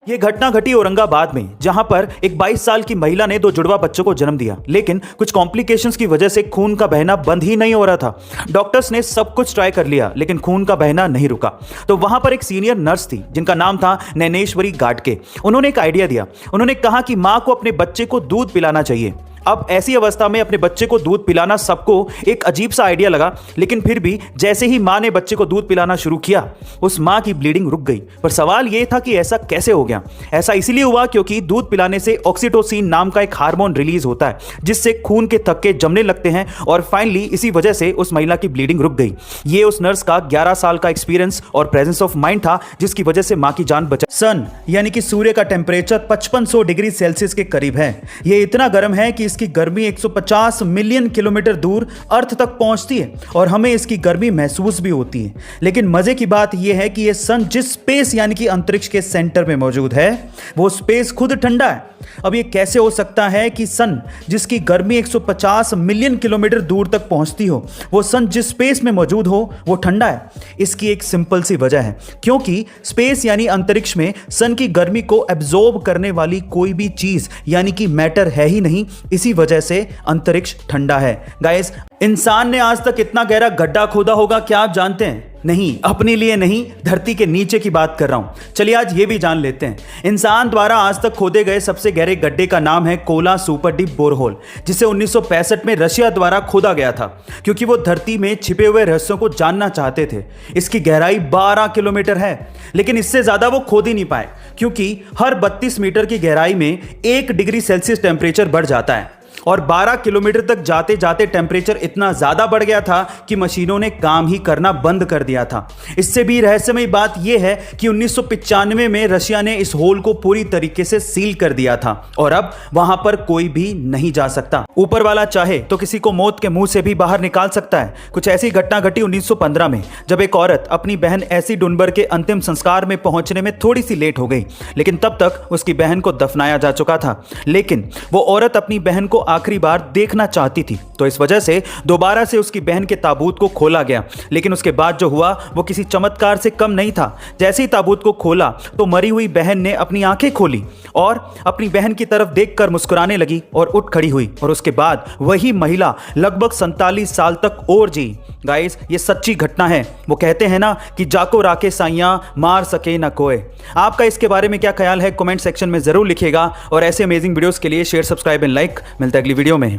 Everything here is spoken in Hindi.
ये घटना घटी औरंगाबाद में, जहां पर एक 22 साल की महिला ने 2 जुड़वा बच्चों को जन्म दिया, लेकिन कुछ कॉम्प्लिकेशंस की वजह से खून का बहना बंद ही नहीं हो रहा था। डॉक्टर्स ने सब कुछ ट्राई कर लिया, लेकिन खून का बहना नहीं रुका। तो वहां पर एक सीनियर नर्स थी जिनका नाम था नैनेश्वरी गाडके। उन्होंने एक आइडिया दिया। उन्होंने कहा कि मां को अपने बच्चे को दूध पिलाना चाहिए। अब ऐसी अवस्था में अपने बच्चे को दूध पिलाना सबको एक अजीब सा आइडिया लगा, लेकिन फिर भी जैसे ही मां ने बच्चे को दूध पिलाना शुरू किया, उस मां की ब्लीडिंग रुक गई। पर सवाल यह था कि ऐसा कैसे हो गया। ऐसा इसलिए हुआ क्योंकि दूध पिलाने से ऑक्सीटोसिन नाम का एक हार्मोन रिलीज होता है, जिससे खून के थक्के जमने लगते हैं और फाइनली इसी वजह से उस महिला की ब्लीडिंग रुक गई। ये उस नर्स का 11 साल का एक्सपीरियंस और प्रेजेंस ऑफ माइंड था, जिसकी वजह से मां की जान बचा। सन यानी कि सूर्य का टेम्परेचर 5500 डिग्री सेल्सियस के करीब है। यह इतना गर्म है कि इसकी गर्मी 150 मिलियन किलोमीटर दूर अर्थ तक पहुंचती है और हमें इसकी गर्मी महसूस भी होती है। लेकिन मजे की बात यह है कि यह सन जिस स्पेस यानी कि अंतरिक्ष के सेंटर में मौजूद है, वो स्पेस खुद ठंडा है। अब ये कैसे हो सकता है कि सन जिसकी गर्मी 150 मिलियन किलोमीटर दूर तक पहुंचती हो, वो सन जिस स्पेस में मौजूद हो वो ठंडा है? इसकी एक सिंपल सी वजह है, क्योंकि स्पेस यानी अंतरिक्ष में सन की गर्मी को एब्जॉर्ब करने वाली कोई भी चीज यानी कि मैटर है ही नहीं। इसी वजह से अंतरिक्ष ठंडा है। गाइस, इंसान ने आज तक इतना गहरा गड्ढा खोदा होगा, क्या आप जानते हैं? नहीं, अपने लिए नहीं, धरती के नीचे की बात कर रहा हूं। चलिए आज ये भी जान लेते हैं। इंसान द्वारा आज तक खोदे गए सबसे गहरे गड्ढे का नाम है कोला सुपर डीप बोरहोल, जिसे 1965 में रशिया द्वारा खोदा गया था, क्योंकि वो धरती में छिपे हुए रहस्यों को जानना चाहते थे। इसकी गहराई 12 किलोमीटर है, लेकिन इससे ज्यादा वो खोद ही नहीं पाए, क्योंकि हर 32 मीटर की गहराई में 1 डिग्री सेल्सियस टेम्परेचर बढ़ जाता है और 12 किलोमीटर तक जाते जाते टेम्परेचर इतना ज्यादा बढ़ गया था कि मशीनों ने काम ही करना बंद कर दिया था। इससे भी रहस्यमय बात यह है कि 1995 में रशिया ने इस होल को पूरी तरीके से सील कर दिया था और अब वहां पर कोई भी नहीं जा सकता। ऊपर वाला चाहे तो किसी को मौत के मुंह से भी बाहर निकाल सकता है। कुछ ऐसी घटना घटी 1915 में, जब एक औरत अपनी बहन ऐसी डुनबर के अंतिम संस्कार में पहुंचने में थोड़ी सी लेट हो गई, लेकिन तब तक उसकी बहन को दफनाया जा चुका था। लेकिन वो औरत अपनी बहन को आखिरी बार देखना चाहती थी, तो इस वजह से दोबारा से उसकी बहन के ताबूत को खोला गया। लेकिन उसके बाद जो हुआ वो किसी चमत्कार से कम नहीं था। जैसे ही ताबूत को खोला तो मरी हुई बहन ने अपनी आंखें खोली और अपनी बहन की तरफ देखकर मुस्कुराने लगी और उठ खड़ी हुई, और उसके बाद वही महिला लगभग 47 साल तक और जी। गाइस, ये सच्ची घटना है। वो कहते हैं ना कि जाको राके साइयां मार सके ना कोई। आपका इसके बारे में क्या ख्याल है? कमेंट सेक्शन में जरूर लिखिएगा और ऐसे अमेजिंग वीडियोस के लिए शेयर, सब्सक्राइब एंड लाइक। मिलता है अगली वीडियो में।